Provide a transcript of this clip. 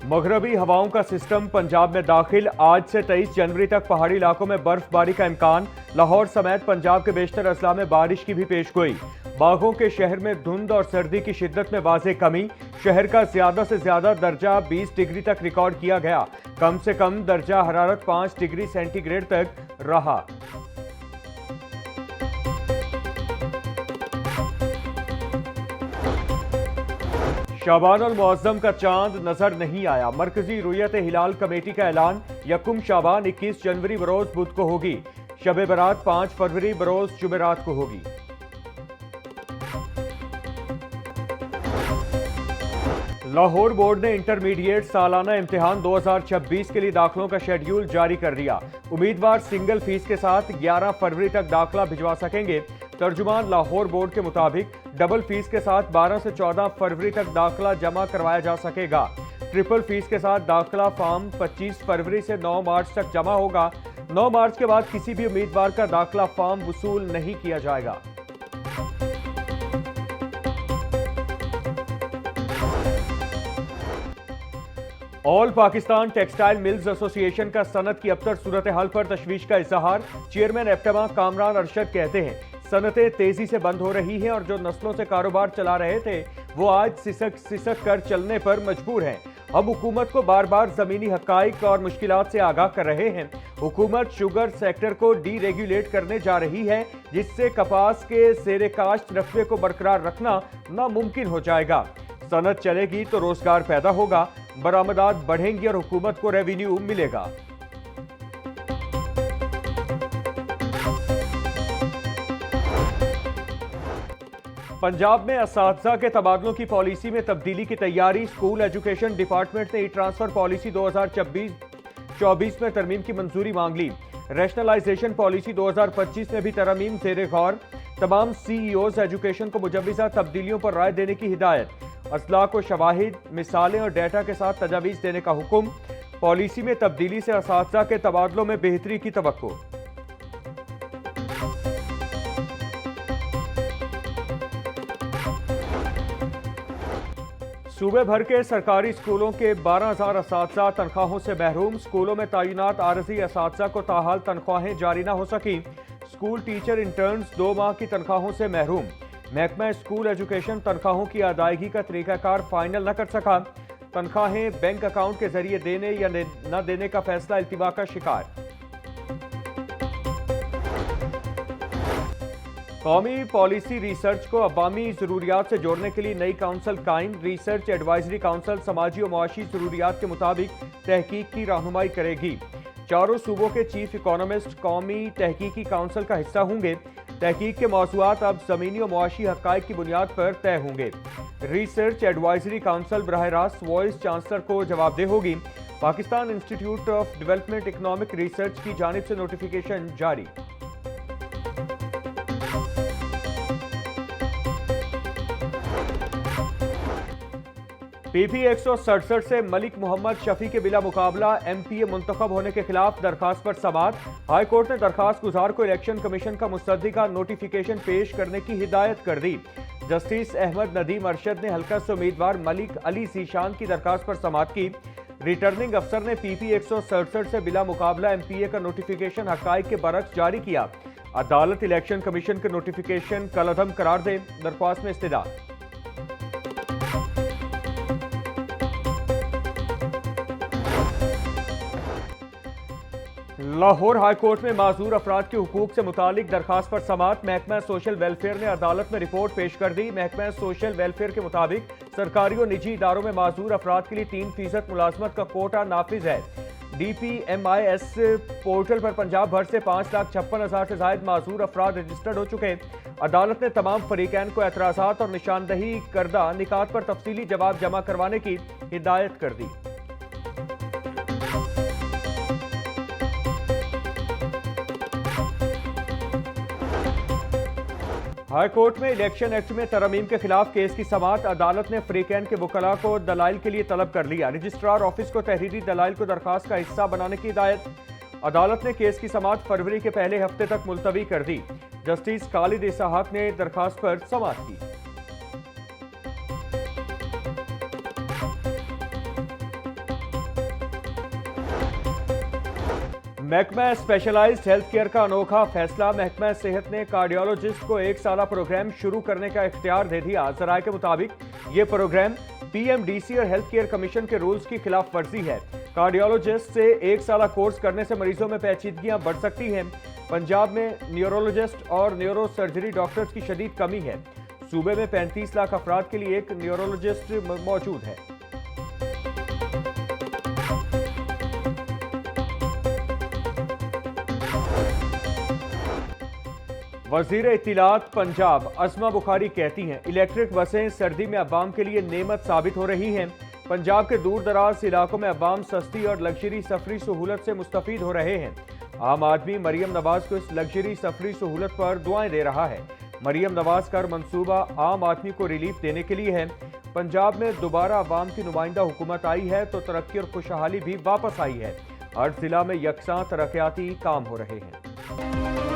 मगरबी हवाओं का सिस्टम पंजाब में दाखिल। आज से 23 जनवरी तक पहाड़ी इलाकों में बर्फबारी का इम्कान। लाहौर समेत पंजाब के बेशतर अजला में बारिश की भी पेशगोई। बागों के शहर में धुंध और सर्दी की शिद्दत में वाज़ेह कमी। शहर का ज्यादा से ज्यादा दर्जा 20 डिग्री तक रिकॉर्ड किया गया। कम से कम दर्जा हरारत 5 डिग्री सेंटीग्रेड तक रहा। शाबान और मुअज्जम का चांद नजर नहीं आया। मरकजी रुयत हिलाल कमेटी का ऐलान। यकुम शाबान 21 जनवरी बरोज बुध को होगी। शब बरात 5 फरवरी बरोज जुमेरात को होगी। लाहौर बोर्ड ने इंटरमीडिएट सालाना इम्तिहान 2026 के लिए दाखिलों का शेड्यूल जारी कर दिया। उम्मीदवार सिंगल फीस के साथ 11 फरवरी तक दाखिला भिजवा सकेंगे। तर्जुमान लाहौर बोर्ड के मुताबिक डबल फीस के साथ 12 से 14 फरवरी तक दाखिला जमा करवाया जा सकेगा। ट्रिपल फीस के साथ दाखिला फॉर्म 25 फरवरी से 9 मार्च तक जमा होगा। 9 मार्च के बाद किसी भी उम्मीदवार का दाखिला फॉर्म वसूल नहीं किया जाएगा। All Pakistan textile mills association का सनत की अबतर सूरत हाल पर तशवीश का इजहार। चेयरमैन एप्टमा कामरान अरशद कहते हैं सनतें तेजी से बंद हो रही हैं और जो नस्लों से कारोबार चला रहे थे वो आज सिसक कर चलने पर मजबूर हैं। अब हुकूमत को बार बार जमीनी हकाइक और मुश्किलात से आगाह कर रहे हैं। हुकूमत शुगर सेक्टर को डीरेगुलेट करने जा रही है जिससे कपास के ज़ेरे काश्त रकबे को बरकरार रखना नामुमकिन हो जाएगा। सनत चलेगी तो रोजगार पैदा होगा, बरामदात बढ़ेंगी और हुकूमत को रेवेन्यू मिलेगा। पंजाब में असातिज़ा के तबादलों की पॉलिसी में तब्दीली की तैयारी। स्कूल एजुकेशन डिपार्टमेंट ने ई ट्रांसफर पॉलिसी 2024 में तरमीम की मंजूरी मांग ली। रैशनलाइजेशन पॉलिसी 2025 में भी तरमीम ज़ेरे गौर। तमाम सीईओज एजुकेशन को मुजव्वज़ा तब्दीलियों पर राय देने की हिदायत। असला को शवाहिद, मिसालें और डेटा के साथ तजावीज़ देने का हुक्म। पॉलिसी में तब्दीली से असातिज़ा के तबादलों में बेहतरी की तवक्को। सूबे भर के सरकारी स्कूलों के 12,000 असातिज़ा तनख्वाहों से महरूम। स्कूलों में तैनात आरजी असातिज़ा को ताहाल तनख्वाहें जारी न हो सकी। स्कूल टीचर इंटर्न्स 2 माह की तनख्वाहों से महरूम। महकमा स्कूल एजुकेशन तनख्वाहों की अदायगी का तरीकाकार फाइनल न कर सका। तनख्वाहें बैंक अकाउंट के जरिए देने या न देने का फैसला इल्तिवा का शिकार। कौमी पॉलिसी रिसर्च को अवामी ज़रूरियात से जोड़ने के लिए नई काउंसिल कायम। रिसर्च एडवाइजरी काउंसिल समाजी और मुआशी ज़रूरियात के मुताबिक तहकीक की रहनुमाई करेगी। चारों सूबों के चीफ इकोनॉमिस्ट कौमी तहकीकी काउंसिल का हिस्सा होंगे। तहकीक के मौज़ूआत अब ज़मीनी और मुआशी हक़ाइक़ की बुनियाद पर तय होंगे। रिसर्च एडवाइजरी काउंसिल बराह रास्त वाइस चांसलर को जवाबदेह होगी। Pakistan institute of development economic research की जानिब से नोटिफिकेशन जारी। पीपी 167 से मलिक मोहम्मद शफी के बिला मुकाबला एमपीए मुंतखब होने के खिलाफ दरखास्त पर समाअत। हाई कोर्ट ने दरखास्त गुजार को इलेक्शन कमीशन का मुस्तदिका नोटिफिकेशन पेश करने की हिदायत कर दी। जस्टिस अहमद नदीम अरशद ने हल्का से उम्मीदवार मलिक अली जीशान की दरखास्त पर समाअत की। रिटर्निंग अफसर ने पीपी 167 से बिला मुकाबला एमपीए का नोटिफिकेशन हकाइक के बरक्स जारी किया। अदालत इलेक्शन कमीशन के नोटिफिकेशन कलअदम करार दे। दरख्वास्त में इस्तदा। लाहौर हाई कोर्ट में माजूर अफराद के हुकूक से मुतालिक दरखास्त पर समाअत। महकमा सोशल वेलफेयर ने अदालत में रिपोर्ट पेश कर दी। महकमा सोशल वेलफेयर के मुताबिक सरकारी और निजी इदारों में माजूर अफराद के लिए 3% मुलाजमत का कोटा नाफिज है। DPMIS पोर्टल पर पंजाब भर से 5,56,000 से जायद माजूर अफराद रजिस्टर्ड हो चुके। अदालत ने तमाम फरीकैन को एतराज़ात और निशानदही करदा निकात पर तफसीली जवाब जमा करवाने की हिदायत कर दी। हाई कोर्ट में इलेक्शन एक्ट में तरमीम के खिलाफ केस की समाअत। अदालत ने फरीकैन के वकला को दलाइल के लिए तलब कर लिया। रजिस्ट्रार ऑफिस को तहरीरी दलाइल को दरखास्त का हिस्सा बनाने की हिदायत। अदालत ने केस की समाअत फरवरी के पहले हफ्ते तक मुलतवी कर दी। जस्टिस खालिद इसहाक ने दरखास्त पर समाअत की। महकमा स्पेशलाइज्ड हेल्थ केयर का अनोखा फैसला। महकमा सेहत ने कार्डियोलॉजिस्ट को 1 साला प्रोग्राम शुरू करने का इख्तियार दे दिया। जराये के मुताबिक ये प्रोग्राम पीएमडीसी और हेल्थ केयर कमीशन के रूल्स की खिलाफ वर्जी है। कार्डियोलॉजिस्ट से 1 साला कोर्स करने से मरीजों में पेचीदगियां बढ़ सकती हैं। पंजाब में न्यूरोलॉजिस्ट और न्यूरो सर्जरी डॉक्टर्स की शदीद कमी है। सूबे में 35 लाख अफराद के लिए एक न्यूरोलॉजिस्ट मौजूद है। वजीर इत्तिलात पंजाब अज़मा बुखारी कहती हैं, इलेक्ट्रिक बसें सर्दी में अवाम के लिए नेमत साबित हो रही हैं। पंजाब के दूर दराज इलाकों में अवाम सस्ती और लग्जरी सफरी सहूलत से मुस्तफीद हो रहे हैं। आम आदमी मरियम नवाज को इस लग्जरी सफरी सहूलत पर दुआएं दे रहा है। मरियम नवाज का मंसूबा आम आदमी को रिलीफ देने के लिए है। पंजाब में दोबारा अवाम की नुमाइंदा हुकूमत आई है तो तरक्की और खुशहाली भी वापस आई है। हर जिला में यकसां तरक्याती काम हो रहे हैं।